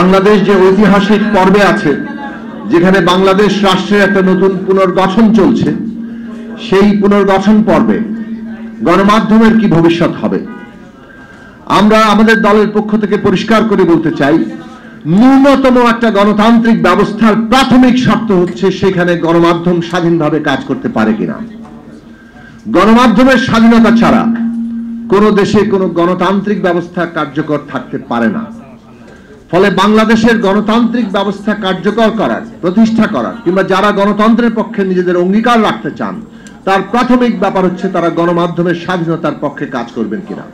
বাংলাদেশ যে ঐতিহাসিক পর্বে আছে, যেখানে বাংলাদেশ রাষ্ট্রের একটা নতুন পুনর্গঠন চলছে, সেই পুনর্গঠন পর্বে গণমাধ্যমের কি ভবিষ্যৎ হবে? আমরা আমাদের দলের পক্ষ থেকে পরিষ্কার করে বলতে চাই, ন্যূনতম একটা গণতান্ত্রিক ব্যবস্থার প্রাথমিক শর্ত হচ্ছে সেখানে গণমাধ্যম স্বাধীনভাবে কাজ করতে পারে কিনা। গণমাধ্যমের স্বাধীনতা ছাড়া কোনো দেশে কোনো গণতান্ত্রিক ব্যবস্থা কার্যকর থাকতে পারে না। ফলে বাংলাদেশের গণতান্ত্রিক ব্যবস্থা কার্যকর করার, প্রতিষ্ঠা করার, কিংবা যারা গণতন্ত্রের পক্ষে নিজেদের অঙ্গীকার রাখতে চান, তার প্রাথমিক ব্যাপার হচ্ছে তারা গণমাধ্যমের স্বাধীনতার পক্ষে কাজ করবেন কিনা।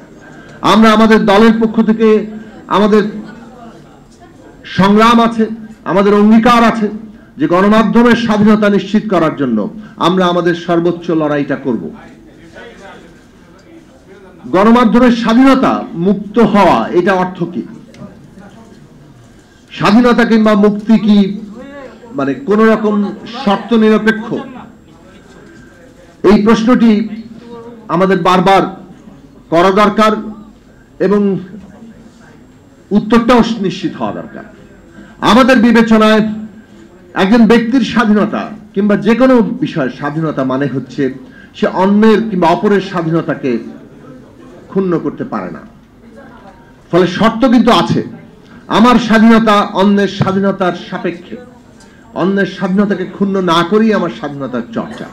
আমরা আমাদের দলের পক্ষ থেকে আমাদের সংগ্রাম আছে, আমাদের অঙ্গীকার আছে যে গণমাধ্যমের স্বাধীনতা নিশ্চিত করার জন্য আমরা আমাদের সর্বোচ্চ লড়াইটা করব। গণমাধ্যমের স্বাধীনতা, মুক্ত হওয়া, এটা অর্থ কি? স্বাধীনতা কিংবা মুক্তি কি মানে কোন রকম শর্ত নিরপেক্ষ? এই প্রশ্নটি আমাদের বারবার করা দরকার এবং উত্তরটাও নিশ্চিত হওয়া দরকার। আমাদের বিবেচনায় একজন ব্যক্তির স্বাধীনতা কিংবা যে কোনো বিষয়ের স্বাধীনতা মানে হচ্ছে সে অন্যের কিংবা অপরের স্বাধীনতাকে ক্ষুণ্ণ করতে পারে না। ফলে শর্ত কিন্তু আছে। আমার স্বাধীনতা অন্যের স্বাধীনতার সাপেক্ষে, অন্যের স্বাধীনতাকে ক্ষুণ্ণ না করেই আমার স্বাধীনতার চর্চা।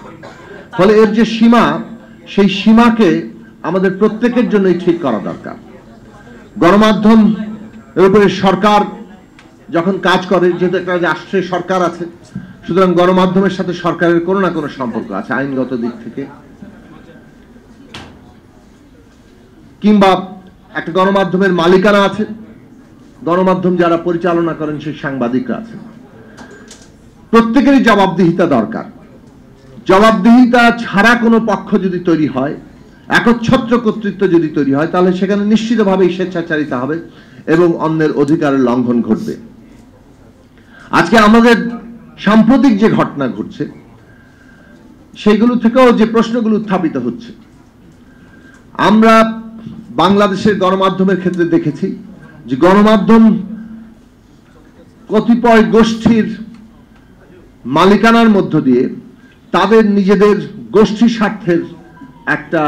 ফলে এর যে সীমা, সেই সীমাকে আমাদের প্রত্যেকের জন্যই ঠিক করা দরকার। গণমাধ্যম এর উপরে সরকার যখন কাজ করে, যেহেতু একটা রাষ্ট্রের সরকার আছে, সুতরাং গণমাধ্যমের সাথে সরকারের কোনো না কোনো সম্পর্ক আছে আইনগত দিক থেকে, কিংবা একটা গণমাধ্যমের মালিকানা আছে, গণমাধ্যম যারা পরিচালনা করেন সেই সাংবাদিকরা আছেন। প্রত্যেকেরই জবাবদিহিতা দরকার। জবাবদিহিতা ছাড়া কোনো পক্ষ যদি তৈরি হয়, একচ্ছত্র কর্তৃত্ব যদি তৈরি হয়, তাহলে সেখানে নিশ্চিতভাবেই স্বেচ্ছাচারিতা হবে এবং অন্যের অধিকারের লঙ্ঘন ঘটবে। আজকে আমাদের সাম্প্রতিক যে ঘটনা ঘটছে, সেইগুলো থেকেও যে প্রশ্নগুলো উত্থাপিত হচ্ছে, আমরা বাংলাদেশের গণমাধ্যমের ক্ষেত্রে দেখেছি যে গণমাধ্যম কতিপয় গোষ্ঠীর মালিকানার মধ্য দিয়ে তাদের নিজেদের গোষ্ঠী স্বার্থের একটা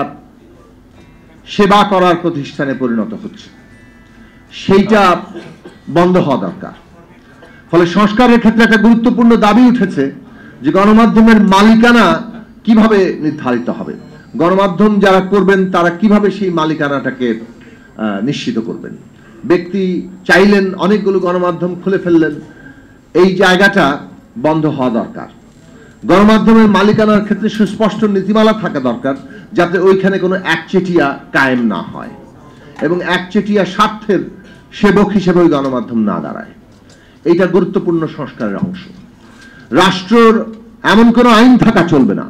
সেবা করার প্রতিষ্ঠানে পরিণত হচ্ছে। সেইটা বন্ধ হওয়া দরকার। ফলে সংস্কারের ক্ষেত্রে একটা গুরুত্বপূর্ণ দাবি উঠেছে যে গণমাধ্যমের মালিকানা কিভাবে নির্ধারিত হবে, গণমাধ্যম যারা করবেন তারা কিভাবে সেই মালিকানাটাকে নিশ্চিত করবেন। ব্যক্তি চাইলেন, অনেকগুলো গণমাধ্যম খুলে ফেললেন, এই জায়গাটা বন্ধ হওয়া দরকার। গণমাধ্যমের মালিকানার ক্ষেত্রে সুস্পষ্ট নীতিমালা থাকা দরকার, যাতে ওইখানে কোনো একচেটিয়া কায়েম না হয় এবং একচেটিয়া স্বার্থের সেবক হিসেবে ওই গণমাধ্যম না দাঁড়ায়। এইটা গুরুত্বপূর্ণ সংস্কারের অংশ। রাষ্ট্রের এমন কোনো আইন থাকা চলবে না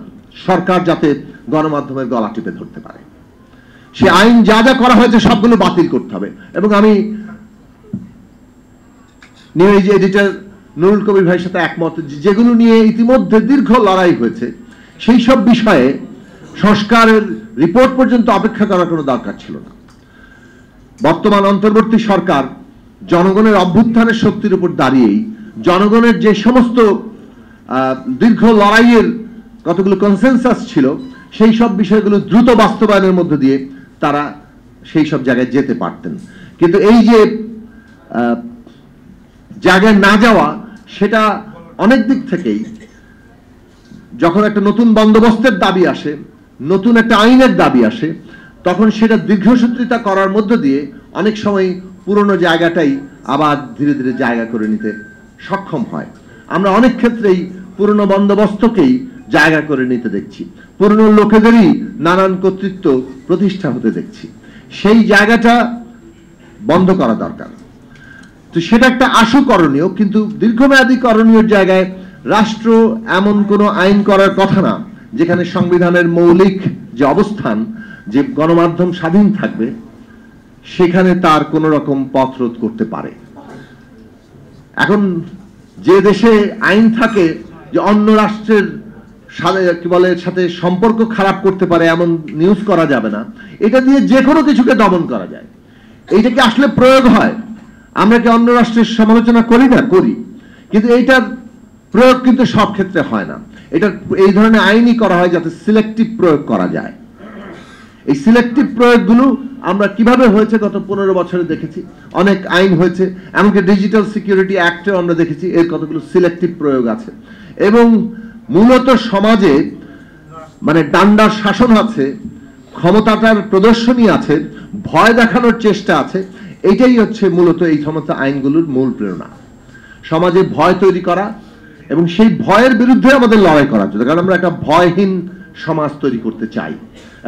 সরকার যাতে গণমাধ্যমের গলা টিপে ধরতে পারে। সে আইন যা যা করা হয়েছে সবগুলো বাতিল করতে হবে। এবং আমি নিউজ এডিটর নুরুল কবির ভাইয়ের সাথে একমত, যেগুলো নিয়ে ইতিমধ্যে দীর্ঘ লড়াই হয়েছে, সেই সব বিষয়ে সংস্কারের রিপোর্ট পর্যন্ত অপেক্ষা করার কোনো দরকার ছিল না। বর্তমান অন্তর্বর্তী সরকার জনগণের অভ্যুত্থানের শক্তির উপর দাঁড়িয়েই জনগণের যে সমস্ত দীর্ঘ লড়াইয়ের কতগুলো কনসেনসাস ছিল, সেই সব বিষয়গুলো দ্রুত বাস্তবায়নের মধ্য দিয়ে তারা সেই সব জায়গায় যেতে পারতেন। কিন্তু এই যে জায়গায় না যাওয়া, সেটা অনেক দিক থেকেই যখন একটা নতুন বন্দোবস্তের দাবি আসে, নতুন একটা আইনের দাবি আসে, তখন সেটা দীর্ঘসূত্রিতা করার মধ্য দিয়ে অনেক সময় পুরনো জায়গাটাই আবার ধীরে ধীরে জায়গা করে নিতে সক্ষম হয়। আমরা অনেক ক্ষেত্রেই পুরনো বন্দোবস্তকেই জায়গা করে নিতে দেখছি, পুরনো লোকেদেরই নানান কর্তৃত্ব প্রতিষ্ঠা হতে দেখছি। সেই জায়গাটা বন্ধ করা দরকার। তো সেটা একটা আশু করণীয়, কিন্তু দীর্ঘমেয়াদী করণীয় জায়গায় রাষ্ট্র এমন কোনো আইন করার কথা না যেখানে সংবিধানের মৌলিক যে অবস্থান, যে গণমাধ্যম স্বাধীন থাকবে, সেখানে তার কোনো রকম পথ রোধ করতে পারে। এখন যে দেশে আইন থাকে যে অন্য রাষ্ট্রের সাথে সম্পর্ক খারাপ করতে পারে এমন নিউজ করা যাবে না, এটা দিয়ে যে কোনো কিছুকে দমন করা যায়। এইটা কি আসলে প্রয়োগ হয়? আমরা কি অন্য রাষ্ট্রের সমালোচনা করি না? করি, কিন্তু এইটার প্রয়োগ কিন্তু সব ক্ষেত্রে হয় না। এটা এই ধরনের আইনই করা হয় যাতে সিলেক্টিভ প্রয়োগ করা যায়। এই সিলেক্টিভ প্রয়োগগুলো আমরা কিভাবে হয়েছে গত 15 বছরে দেখেছি। অনেক আইন হয়েছে, এমনকি ডিজিটাল সিকিউরিটি অ্যাক্টেও আমরা দেখেছি এর কতগুলো সিলেক্টিভ প্রয়োগ আছে। এবং মূলত সমাজে মানে ডান্ডার শাসন আছে, ক্ষমতাটার প্রদর্শনী আছে, ভয় দেখানোর চেষ্টা আছে। এইটাই হচ্ছে মূলত এই সমস্ত আইনগুলোর মূল প্রেরণা, সমাজে ভয় তৈরি করা এবং সেই ভয়ের বিরুদ্ধে আমাদের লড়াই করার জন্য। কারণ আমরা একটা ভয়হীন সমাজ তৈরি করতে চাই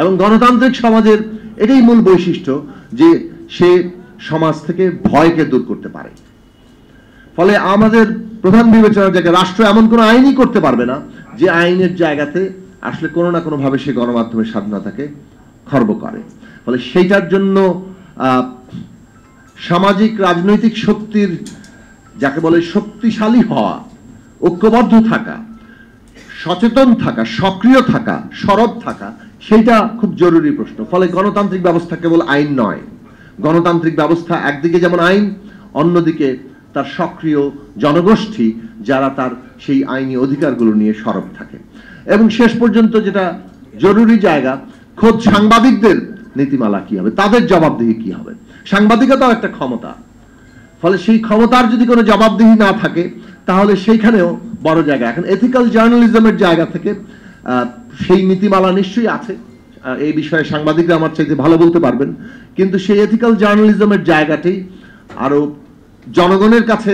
এবং গণতান্ত্রিক সমাজের এটাই মূল বৈশিষ্ট্য যে সে সমাজ থেকে ভয়কে দূর করতে পারে। ফলে আমাদের প্রধান বিবেচনার জায়গায় রাষ্ট্র এমন কোনো আইনই করতে পারবে না যে আইনের জায়গাতে আসলে কোনো না কোনোভাবে সে গণমাধ্যমের স্বাধীনতাকে খর্ব করে। ফলে সেইটার জন্য সামাজিক রাজনৈতিক শক্তির, যাকে বলে শক্তিশালী হওয়া, ঐক্যবদ্ধ থাকা, সচেতন থাকা, সক্রিয় থাকা, সরব থাকা, সেইটা খুব জরুরি প্রশ্ন। ফলে গণতান্ত্রিক ব্যবস্থা কেবল আইন নয়, গণতান্ত্রিক ব্যবস্থা একদিকে যেমন আইন, অন্যদিকে তার সক্রিয় জনগোষ্ঠী যারা তার সেই আইনি অধিকারগুলো নিয়ে সরব থাকে। এবং শেষ পর্যন্ত যেটা জরুরি জায়গা, খোদ সাংবাদিকদের নীতিমালা কি হবে, তাদের জবাবদিহি কি হবে। সাংবাদিকতাও একটা ক্ষমতা, ফলে সেই ক্ষমতার যদি কোনো জবাবদিহি না থাকে তাহলে সেইখানেও বড় জায়গা। এখন এথিক্যাল জার্নালিজমের জায়গা থেকে সেই নীতিমালা নিশ্চয়ই আছে, এই বিষয়ে সাংবাদিকরা আমার চাইতে ভালো বলতে পারবেন, কিন্তু সেই এথিক্যাল জার্নালিজমের জায়গাটি আরো জনগণের কাছে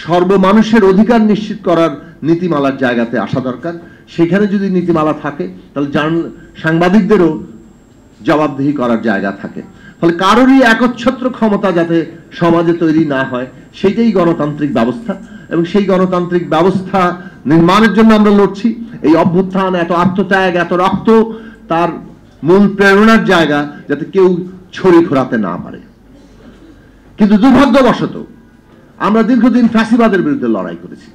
সর্বমানুষের অধিকার নিশ্চিত করার নীতিমালার জায়গাতে আসা দরকার। সেখানে যদি নীতিমালা থাকে তাহলে সাংবাদিকদেরও জবাবদিহি করার জায়গা থাকে। ফলে কারোরই একচ্ছত্র ক্ষমতা যাতে সমাজে তৈরি না হয়, সেইটাই গণতান্ত্রিক ব্যবস্থা। এবং সেই গণতান্ত্রিক ব্যবস্থা নির্মাণের জন্য আমরা লড়ছি। এই অভ্যুত্থান, এত আত্মত্যাগ, এত রক্ত, তার মূল প্রেরণার জায়গা যাতে কেউ ছড়ি ঘোরাতে না পারে। কিন্তু দুর্ভাগ্যবশত আমরা দীর্ঘদিন ফ্যাসিবাদের বিরুদ্ধে লড়াই করেছি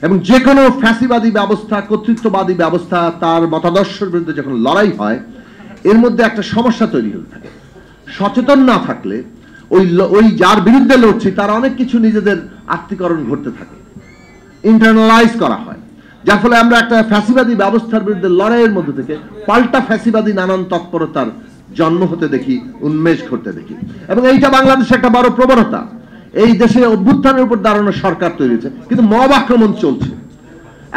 এবং যে কোনো ফ্যাসিবাদী ব্যবস্থা, কর্তৃত্ববাদী ব্যবস্থা, তার মতাদর্শের বিরুদ্ধে যখন লড়াই হয় এর মধ্যে একটা সমস্যা তৈরি হতে থাকে। সচেতন না থাকলে ওই যার বিরুদ্ধে লড়ছি তার অনেক কিছু নিজেদের আত্মীকরণ ঘটতে থাকে, ইন্টারনালাইজ করা হয়, যার ফলে আমরা একটা ফ্যাসিবাদী ব্যবস্থার বিরুদ্ধে লড়াইয়ের মধ্যে থেকে পাল্টা ফ্যাসিবাদী নানান তৎপরতার জন্ম হতে দেখি, উন্মেষ ঘটতে দেখি। এবং এইটা বাংলাদেশে একটা বড় প্রবণতা। এই দেশে অভ্যুত্থানের উপর দাঁড়ানো সরকার তৈরি হয়েছে, কিন্তু মব আক্রমণ চলছে।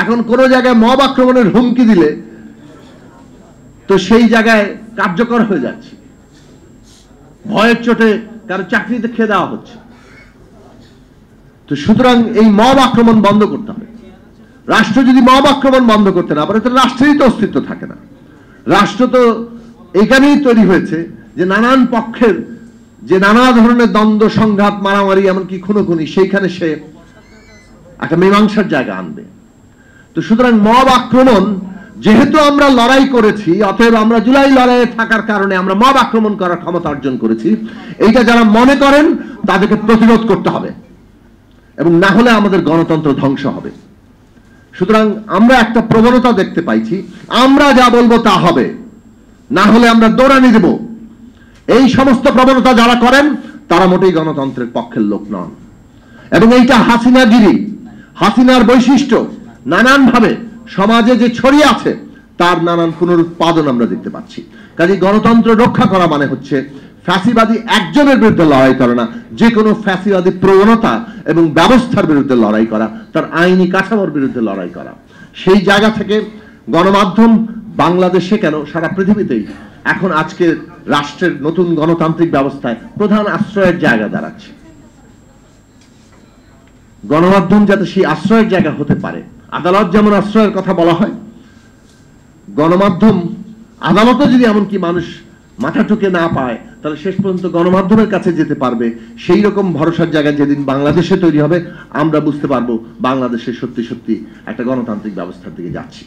এখন কোন জায়গায় মব আক্রমণের হুমকি দিলে তো সেই জায়গায় কার্যকর হয়ে যাচ্ছে, ভয়ের চোটে কারো চাকরিতে খেয়ে দেওয়া হচ্ছে। তো সুতরাং এই মব আক্রমণ বন্ধ করতে হবে। রাষ্ট্র যদি মব আক্রমণ বন্ধ করতে না পারে তাহলে রাষ্ট্রেরই তো অস্তিত্ব থাকে না। রাষ্ট্র তো এইখানেই তৈরি হয়েছে যে নানান পক্ষের যে নানা ধরনের দ্বন্দ্ব, সংঘাত, মারামারি, এমনকি খুনোখুনি, সেইখানে সে একটা মীমাংসার জায়গা আনবে। তো সুতরাং মব আক্রমণ, যেহেতু আমরা লড়াই করেছি, অতএব আমরা জুলাই লড়াইয়ে থাকার কারণে আমরা মব আক্রমণ করার ক্ষমতা অর্জন করেছি, এইটা যারা মনে করেন তাদেরকে প্রতিরোধ করতে হবে, এবং না হলে আমাদের গণতন্ত্র ধ্বংস হবে। সুতরাং আমরা একটা প্রবণতা দেখতে পাইছি, আমরা যা বলবো তা হবে, না হলে আমরা দৌড়ানি দেব। এই সমস্ত প্রবণতা যারা করেন তারা মোটেই গণতন্ত্রের পক্ষের লোক নন। এবং এইটা হাসিনাগিরি, হাসিনার বৈশিষ্ট্য নানানভাবে সমাজে যে ছড়িয়ে আছে তার নানান পুনরুৎপাদন আমরা দেখতে পাচ্ছি। কাজে গণতন্ত্র রক্ষা করা মানে হচ্ছে ফ্যাসিবাদী একজনের বিরুদ্ধে লড়াই করে না, যে কোনো ফ্যাসিবাদী প্রবণতা এবং ব্যবস্থার বিরুদ্ধে লড়াই করা, তার আইনি কাঠামোর বিরুদ্ধে লড়াই করা। সেই জায়গা থেকে গণমাধ্যম বাংলাদেশে কেন সারা পৃথিবীতেই এখন আজকে রাষ্ট্রের নতুন গণতান্ত্রিক ব্যবস্থায় প্রধান আশ্রয়ের জায়গা দাঁড়াচ্ছে। গণমাধ্যম যাতে সেই আশ্রয়ের জায়গা হতে পারে, আদালত যেমন আশ্রয়ের কথা বলা হয়, গণমাধ্যম, আদালতও যদি এমনকি মানুষ মাথা ঠুকে না পায় তাহলে শেষ পর্যন্ত গণমাধ্যমের কাছে যেতে পারবে। সেই রকম ভরসার জায়গা যেদিন বাংলাদেশে তৈরি হবে আমরা বুঝতে পারবো বাংলাদেশে সত্যি সত্যি একটা গণতান্ত্রিক ব্যবস্থার দিকে যাচ্ছি।